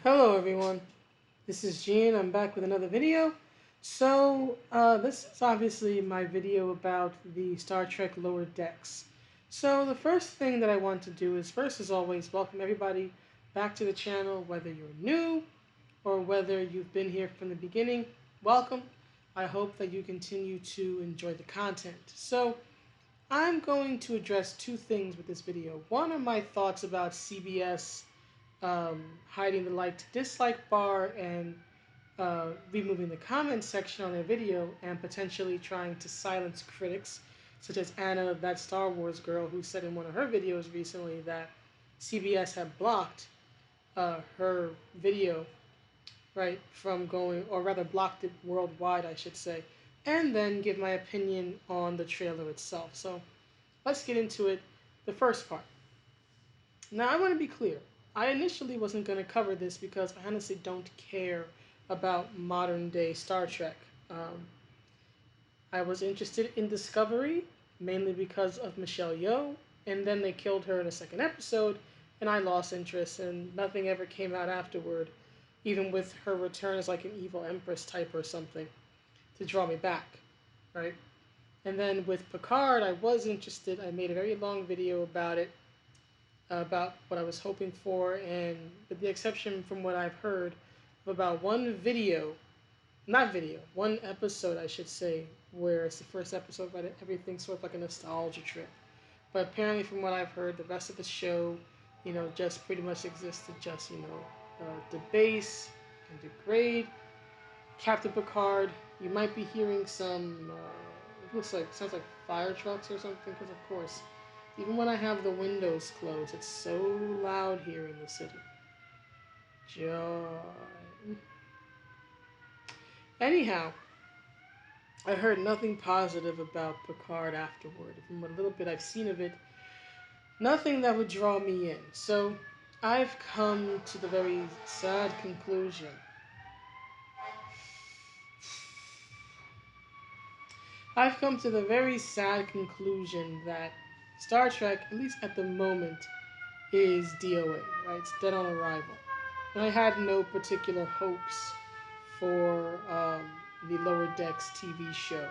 Hello everyone, this is Gene. I'm back with another video. This is obviously my video about the Star Trek Lower Decks. So the first thing that I want to do is, first as always, welcome everybody back to the channel, whether you're new or whether you've been here from the beginning. Welcome. I hope that you continue to enjoy the content. So I'm going to address two things with this video. One are my thoughts about CBS hiding the like to dislike bar and removing the comment section on their video and potentially trying to silence critics, such as Anna, that Star Wars girl, who said in one of her videos recently that CBS had blocked her video, right, from going, or rather blocked it worldwide, I should say, and then give my opinion on the trailer itself. So let's get into it. The first part. Now, I want to be clear. I initially wasn't going to cover this because I honestly don't care about modern day Star Trek. I was interested in Discovery, mainly because of Michelle Yeoh, and then they killed her in a second episode, and I lost interest, and nothing ever came out afterward, even with her return as like an evil Empress type or something, to draw me back, right? And then with Picard, I was interested. I made a very long video about it, about what I was hoping for, and with the exception from what I've heard of about one episode, I should say, where it's the first episode, but everything's sort of like a nostalgia trip. But apparently, from what I've heard, the rest of the show, just pretty much exists to just, debase and degrade Captain Picard. You might be hearing some, sounds like fire trucks or something, because of course, even when I have the windows closed, it's so loud here in the city. Joy. Anyhow, I heard nothing positive about Picard afterward. From what little bit I've seen of it, nothing that would draw me in. So I've come to the very sad conclusion. I've come to the very sad conclusion that Star Trek, at least at the moment, is DOA, right? It's dead on arrival. And I had no particular hopes for the Lower Decks TV show,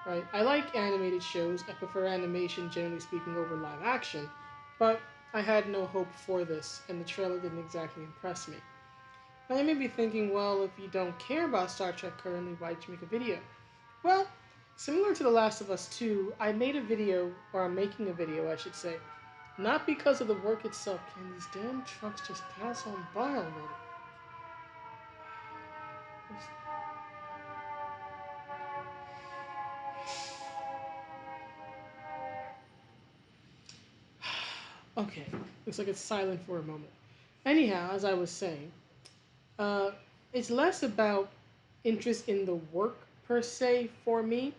right? I like animated shows. I prefer animation, generally speaking, over live action. But I had no hope for this, and the trailer didn't exactly impress me. Now you may be thinking, well, if you don't care about Star Trek currently, why did you make a video? Well, similar to The Last of Us 2, I made a video, or I'm making a video, I should say, not because of the work itself. Can these damn trucks just pass on by already? Okay, looks like it's silent for a moment. Anyhow, as I was saying, uh, it's less about interest in the work per se for me,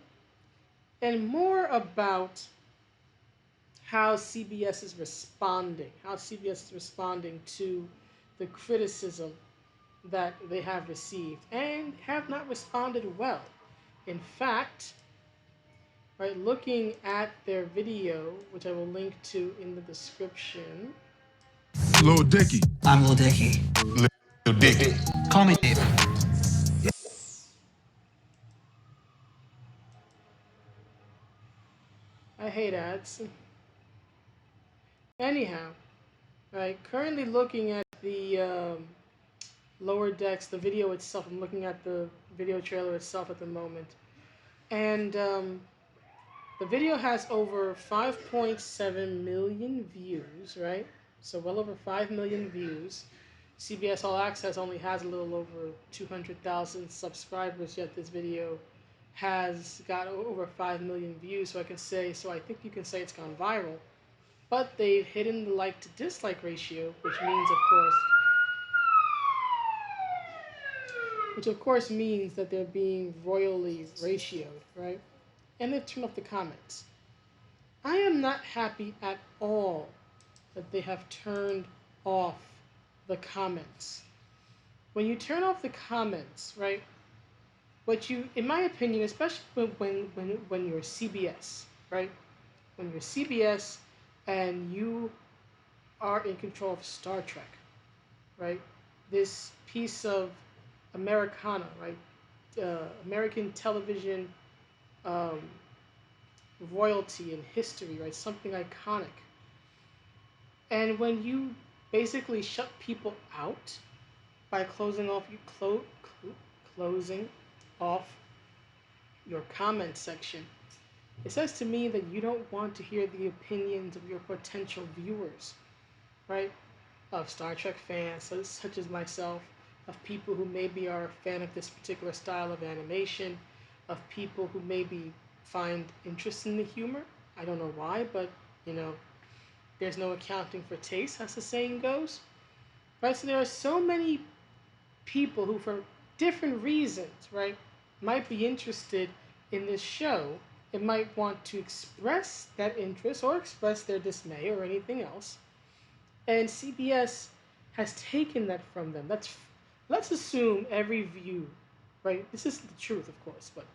and more about how CBS is responding to the criticism that they have received and have not responded well. In fact, right, looking at their video, which I will link to in the description. Lil Dicky. I'm Lil Dicky. Lil Dicky. Call me Dave. I hate ads. Anyhow, right, currently looking at the Lower Decks, the video itself. I'm looking at the video trailer itself at the moment. And the video has over 5.7 million views, right? So well over 5 million views. CBS All Access only has a little over 200,000 subscribers, yet this video has got over 5 million views. So I think you can say it's gone viral. But they've hidden the like to dislike ratio, which of course means that they're being royally ratioed, right? And they've turned off the comments. I am not happy at all that they have turned off the comments. When you turn off the comments, right? In my opinion, especially when you're CBS, right? When you're CBS and you are in control of Star Trek, right? this piece of Americana, right? American television um, royalty and history, right? Something iconic. And when you basically shut people out by closing off your comment section, it says to me that you don't want to hear the opinions of your potential viewers, right? Of Star Trek fans, such as myself, of people who maybe are a fan of this particular style of animation, of people who maybe find interest in the humor. I don't know why, but you know, there's no accounting for taste, as the saying goes. Right? So there are so many people who, for different reasons, right, might be interested in this show and might want to express that interest or express their dismay or anything else. And CBS has taken that from them. Let's assume every view, right? This isn't the truth, of course, but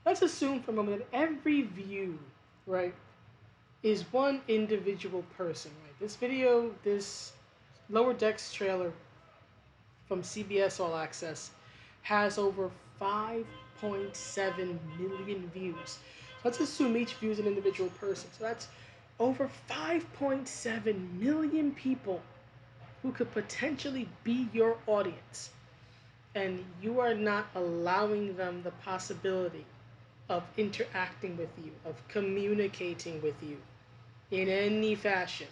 let's assume for a moment that every view, right, is one individual person, right? This video, this Lower Decks trailer from CBS All Access has over 5.7 million views. So let's assume each view is an individual person. So that's over 5.7 million people who could potentially be your audience. And you are not allowing them the possibility of interacting with you, of communicating with you in any fashion.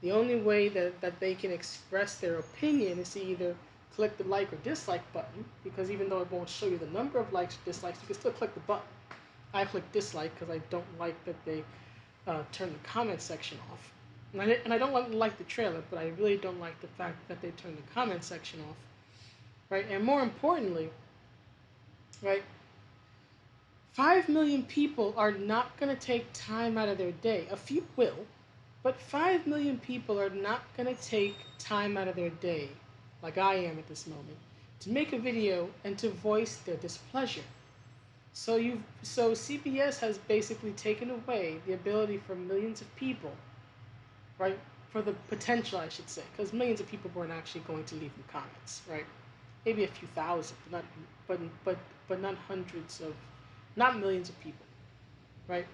The only way that they can express their opinion is to either click the like or dislike button, because even though it won't show you the number of likes or dislikes, you can still click the button. I click dislike because I don't like that they turn the comment section off. And I don't like the trailer, but I really don't like the fact that they turn the comment section off. Right? And more importantly, right, 5 million people are not going to take time out of their day. A few will, but 5 million people are not going to take time out of their day, like I am at this moment, to make a video and to voice their displeasure. So CBS has basically taken away the ability for millions of people, right? For the potential, I should say, because millions of people weren't actually going to leave them comments, right? Maybe a few thousand, but not hundreds of, not millions of people, right?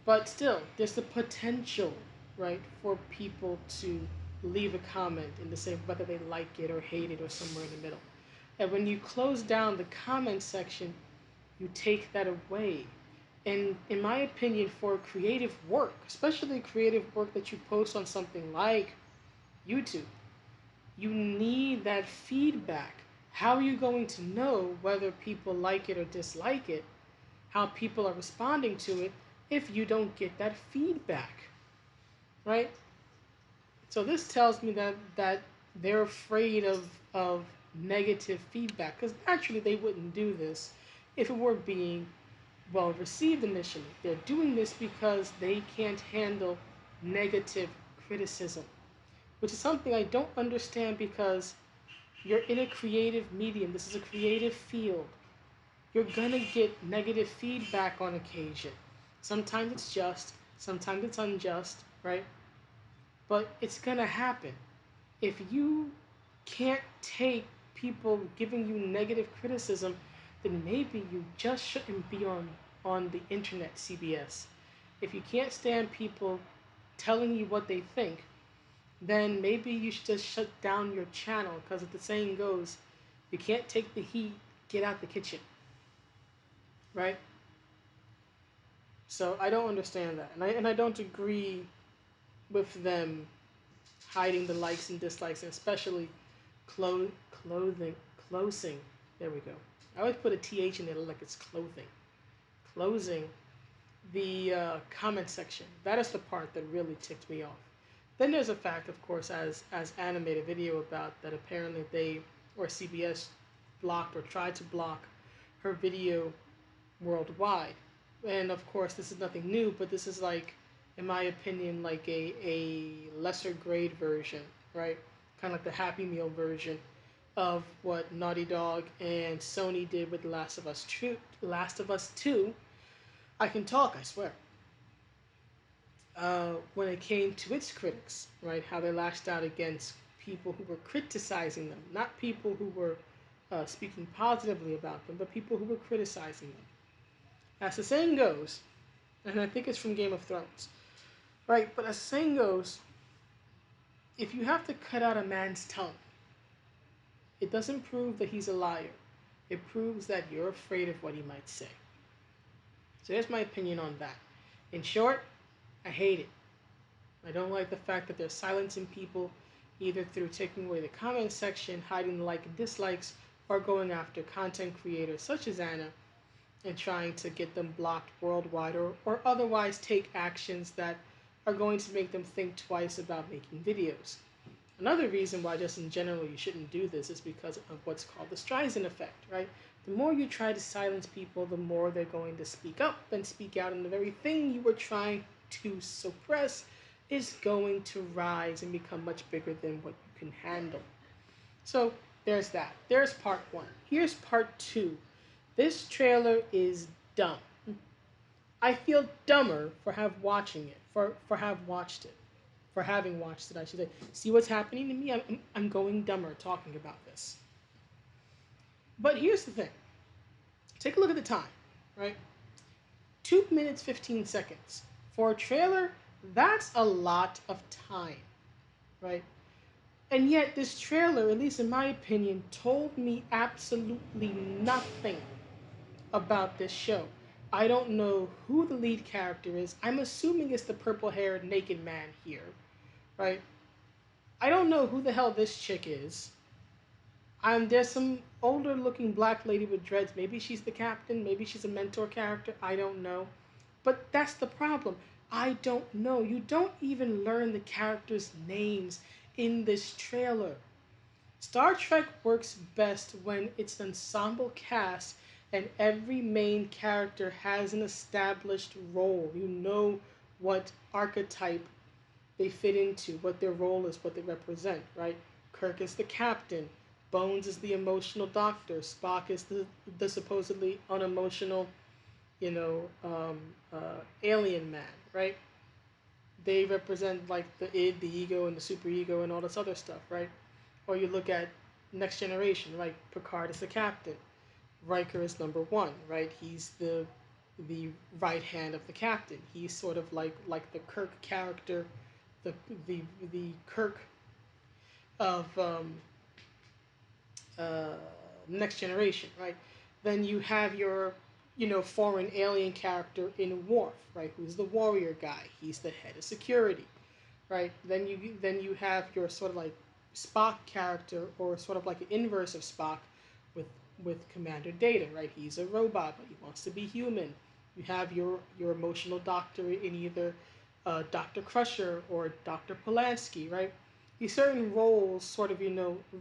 But still, there's the potential, right, for people to leave a comment in the same, whether they like it or hate it or somewhere in the middle. And when you close down the comment section, you take that away. And in my opinion, for creative work, especially creative work that you post on something like YouTube, you need that feedback. How are you going to know whether people like it or dislike it, how people are responding to it, if you don't get that feedback, right? So this tells me that they're afraid of negative feedback, because naturally they wouldn't do this if it were being well received initially. They're doing this because they can't handle negative criticism, which is something I don't understand, because you're in a creative medium. This is a creative field. You're gonna get negative feedback on occasion. Sometimes it's just, sometimes it's unjust, right? But it's gonna happen. If you can't take people giving you negative criticism, then maybe you just shouldn't be on the internet, CBS. If you can't stand people telling you what they think, then maybe you should just shut down your channel, because as the saying goes, you can't take the heat, get out the kitchen, right? So I don't understand that, and I don't agree with them hiding the likes and dislikes, and especially clothing closing. There we go. I always put a th in there like it's clothing. Closing the comment section. That is the part that really ticked me off. Then there's a fact, of course, as animated video about that apparently they or CBS blocked or tried to block her video worldwide. And of course, this is nothing new, but this is like, in my opinion, like a lesser grade version, right? Kind of like the Happy Meal version of what Naughty Dog and Sony did with Last of Us 2. I can talk, I swear. When it came to its critics, right? How they lashed out against people who were criticizing them, not people who were speaking positively about them, but people who were criticizing them. As the saying goes, and I think it's from Game of Thrones, right? But as the saying goes, if you have to cut out a man's tongue, it doesn't prove that he's a liar. It proves that you're afraid of what he might say. So there's my opinion on that. In short, I hate it. I don't like the fact that they're silencing people either through taking away the comment section, hiding the like and dislikes, or going after content creators such as Anna and trying to get them blocked worldwide or otherwise take actions that are going to make them think twice about making videos. Another reason why just in general you shouldn't do this is because of what's called the Streisand effect, right? The more you try to silence people, the more they're going to speak up and speak out, and the very thing you were trying to suppress is going to rise and become much bigger than what you can handle. So there's that. There's part one. Here's part two. This trailer is dumb. I feel dumber for have watching it, for have watched it, for having watched it. I should say. See what's happening to me? I'm going dumber talking about this. But here's the thing. Take a look at the time, right? 2 minutes 15 seconds for a trailer. That's a lot of time, right? And yet this trailer, at least in my opinion, told me absolutely nothing about this show. I don't know who the lead character is. I'm assuming it's the purple haired naked man here, right? I don't know who the hell this chick is. There's some older looking black lady with dreads. Maybe she's the captain. Maybe she's a mentor character. I don't know. But that's the problem. I don't know. You don't even learn the characters' names in this trailer. Star Trek works best when it's an ensemble cast and every main character has an established role. You know what archetype they fit into, what their role is, what they represent, right? Kirk is the captain, Bones is the emotional doctor, Spock is the supposedly unemotional, you know, alien man, right? They represent like the id, the ego, and the superego, and all this other stuff, right? Or you look at Next Generation, right? Picard is the captain, Riker is number one, right? He's the right hand of the captain. He's sort of like the Kirk character, the the the Kirk of uh, Next Generation, right? Then you have your foreign alien character in Worf, right? Who's the warrior guy? He's the head of security, right? Then you have your sort of like Spock character, or sort of like an inverse of Spock, with Commander Data, right? He's a robot, but he wants to be human. You have your emotional doctor in either Dr. Crusher or Dr. Polanski, right? These certain roles sort of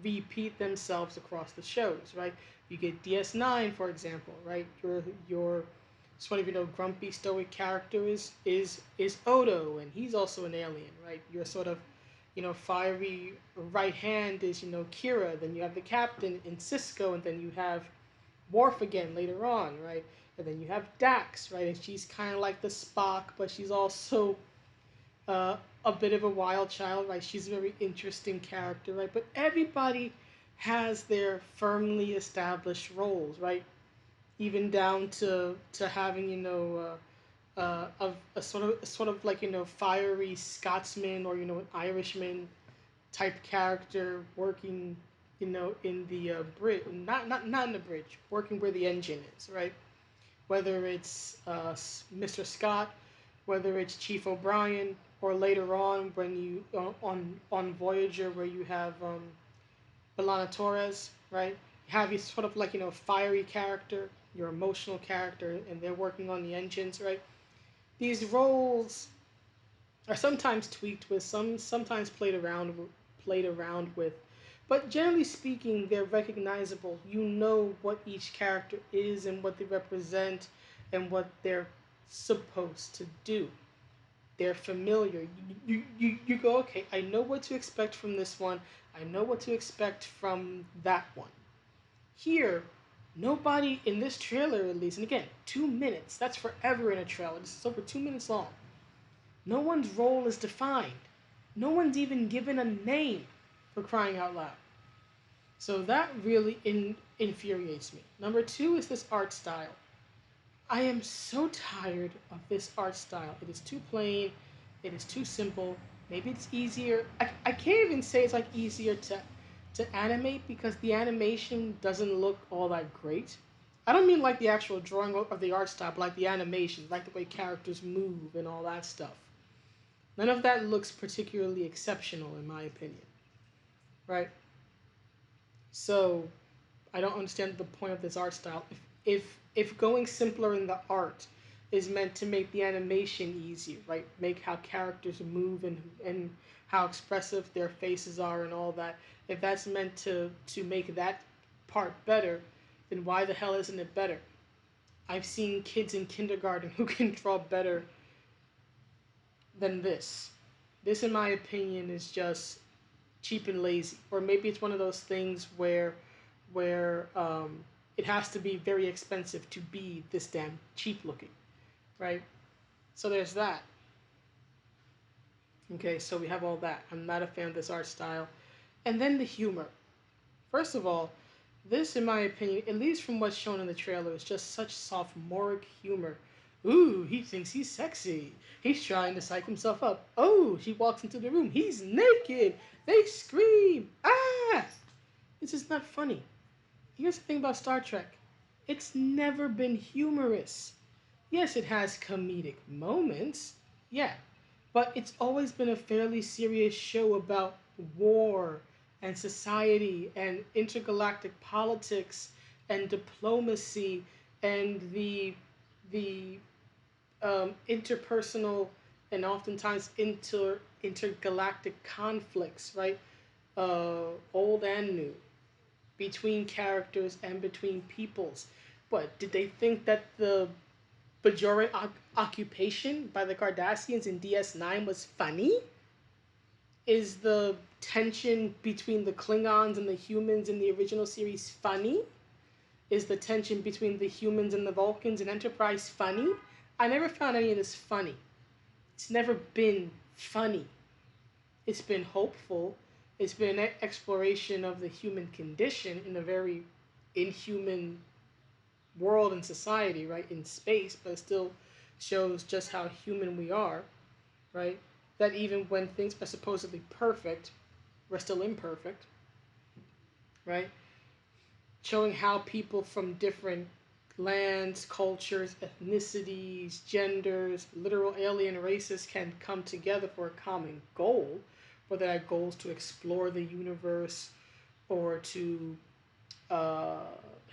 repeat themselves across the shows, right? You get DS9, for example, right? Your sort of grumpy stoic character is Odo, and he's also an alien, right? Your sort of fiery right hand is Kira. Then you have the captain in Cisco, and then you have Worf again later on, right? And then you have Dax, right? And she's kind of like the Spock, but she's also uh, a bit of a wild child, right? She's a very interesting character, right? But everybody has their firmly established roles, right? Even down to having a sort of like fiery Scotsman, or an Irishman type character working in the bridge, not in the bridge, working where the engine is, right? Whether it's Mr. Scott, whether it's Chief O'Brien, or later on when you on Voyager, where you have Belana Torres, right? You have you sort of like fiery character, your emotional character, and they're working on the engines, right? These roles are sometimes tweaked with, sometimes played around with, but generally speaking, they're recognizable. You know what each character is and what they represent and what they're supposed to do. They're familiar. You go, okay, I know what to expect from this one. I know what to expect from that one. Here, nobody in this trailer, at least, and again, 2 minutes. That's forever in a trailer. This is over 2 minutes long. No one's role is defined. No one's even given a name, for crying out loud. So that really infuriates me. Number two is this art style. I am so tired of this art style. It is too plain. It is too simple. Maybe it's easier. I can't even say it's like easier to animate because the animation doesn't look all that great. I don't mean like the actual drawing of the art style, but like the animation, like the way characters move and all that stuff. None of that looks particularly exceptional in my opinion, right? So I don't understand the point of this art style. If going simpler in the art is meant to make the animation easier, right? Make how characters move and how expressive their faces are and all that. If that's meant to make that part better, then why the hell isn't it better? I've seen kids in kindergarten who can draw better than this. This, in my opinion, is just cheap and lazy, or maybe it's one of those things where it has to be very expensive to be this damn cheap looking, right? So there's that. Okay, so we have all that. I'm not a fan of this art style, and then the humor. First of all, this, in my opinion, at least from what's shown in the trailer, is just such sophomoric humor. Ooh, he thinks he's sexy. He's trying to psych himself up. Oh, she walks into the room. He's naked. They scream. Ah! This is not funny. Here's the thing about Star Trek. It's never been humorous. Yes, it has comedic moments. Yeah. But it's always been a fairly serious show about war and society and intergalactic politics and diplomacy and the interpersonal and oftentimes intergalactic conflicts, right? Old and new, between characters and between peoples. But did they think that the Bajoran occupation by the Cardassians in DS9 was funny? Is the tension between the Klingons and the humans in the original series funny? Is the tension between the humans and the Vulcans in Enterprise funny? I never found any of this funny. It's never been funny. It's been hopeful. It's been an exploration of the human condition in a very inhuman world and society, right? In space, but it still shows just how human we are, right? That even when things are supposedly perfect, we're still imperfect, right? Showing how people from different lands, cultures, ethnicities, genders, literal alien races can come together for a common goal, whether that goal is to explore the universe or to uh,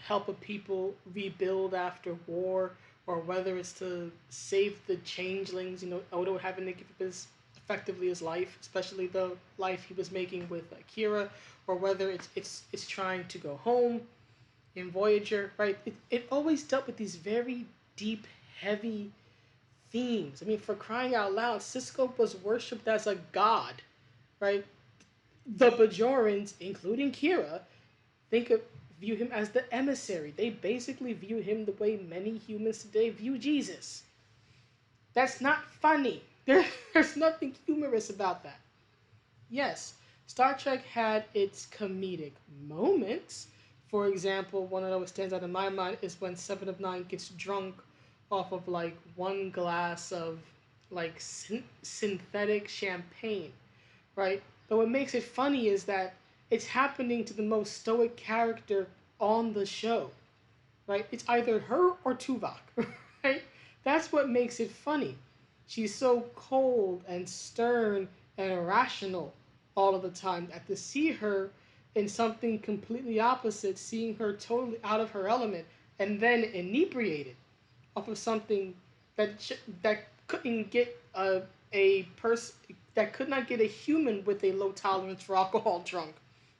help a people rebuild after war, or whether it's to save the changelings, Odo having to give up effectively his life, especially the life he was making with Kira, or whether it's trying to go home in Voyager, right? It always dealt with these very deep, heavy themes. I mean, for crying out loud, Cisco was worshipped as a god, right? The Bajorans, including Kira, think of view him as the emissary. They basically view him the way many humans today view Jesus. That's not funny. There's nothing humorous about that. Yes, Star Trek had its comedic moments. For example, one that always stands out in my mind is when Seven of Nine gets drunk off of like one glass of like synthetic champagne, right? But what makes it funny is that it's happening to the most stoic character on the show, right? It's either her or Tuvok, right? That's what makes it funny. She's so cold and stern and irrational all of the time that to see her in something completely opposite, seeing her totally out of her element and then inebriated off of something that couldn't get a person that could not get a human with a low tolerance for alcohol drunk.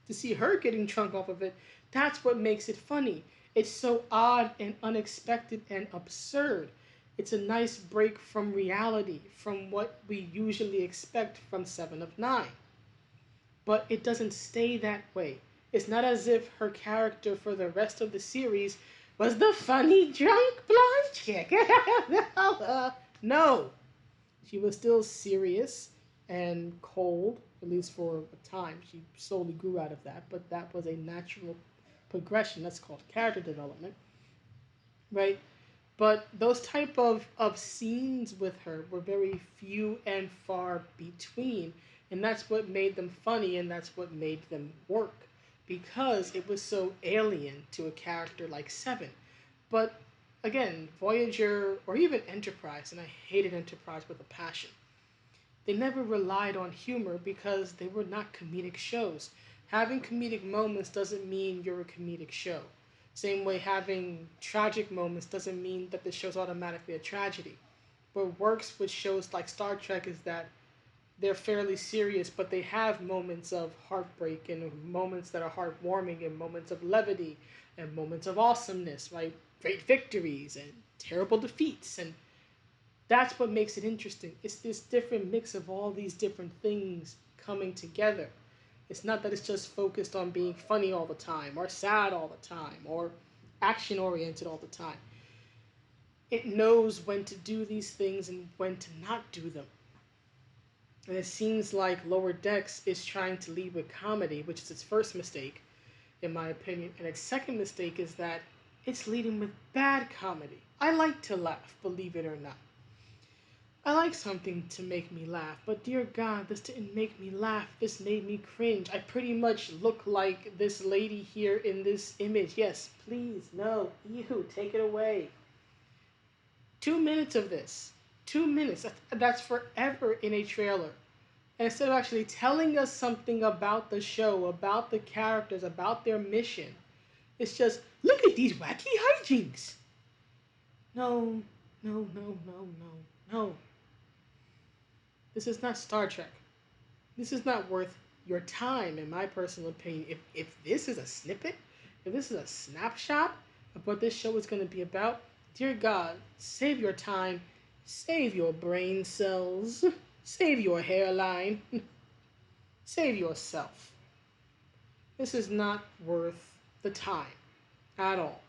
To see her getting drunk off of it, that's what makes it funny. It's so odd and unexpected and absurd. It's a nice break from reality, from what we usually expect from Seven of Nine. But it doesn't stay that way. It's not as if her character for the rest of the series was the funny drunk blonde chick. No, she was still serious and cold at least for a time. She slowly grew out of that, but that was a natural progression. That's called character development, right? But those type of scenes with her were very few and far between, and that's what made them funny, and that's what made them work, because it was so alien to a character like Seven. But again, Voyager or even Enterprise, and I hated Enterprise with a passion, they never relied on humor because they were not comedic shows. Having comedic moments doesn't mean you're a comedic show. Same way, having tragic moments doesn't mean that the show's automatically a tragedy. What works with shows like Star Trek is that they're fairly serious, but they have moments of heartbreak and moments that are heartwarming and moments of levity and moments of awesomeness, right? Great victories and terrible defeats, and that's what makes it interesting. It's this different mix of all these different things coming together. It's not that it's just focused on being funny all the time or sad all the time or action oriented all the time. It knows when to do these things and when to not do them. And it seems like Lower Decks is trying to lead with comedy, which is its first mistake, in my opinion. And its second mistake is that it's leading with bad comedy. I like to laugh, believe it or not. I like something to make me laugh, but dear God, this didn't make me laugh. This made me cringe. I pretty much look like this lady here in this image. Yes, please, no, you, take it away. 2 minutes of this. 2 minutes. That's forever in a trailer. And instead of actually telling us something about the show, about the characters, about their mission, it's just, look at these wacky hijinks. No, no, no, no, no, no. This is not Star Trek. This is not worth your time, in my personal opinion. If this is a snippet, if this is a snapshot of what this show is going to be about, dear God, save your time, save your brain cells, save your hairline, save yourself. This is not worth the time at all.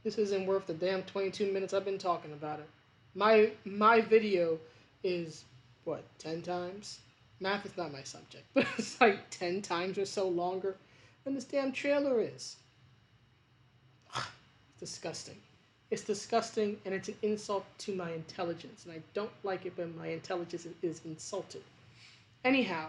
This isn't worth the damn 22 minutes I've been talking about it. My video is what, 10 times? Math is not my subject, but it's like 10 times or so longer than this damn trailer is. It's disgusting. It's disgusting, and it's an insult to my intelligence, and I don't like it when my intelligence is insulted. Anyhow,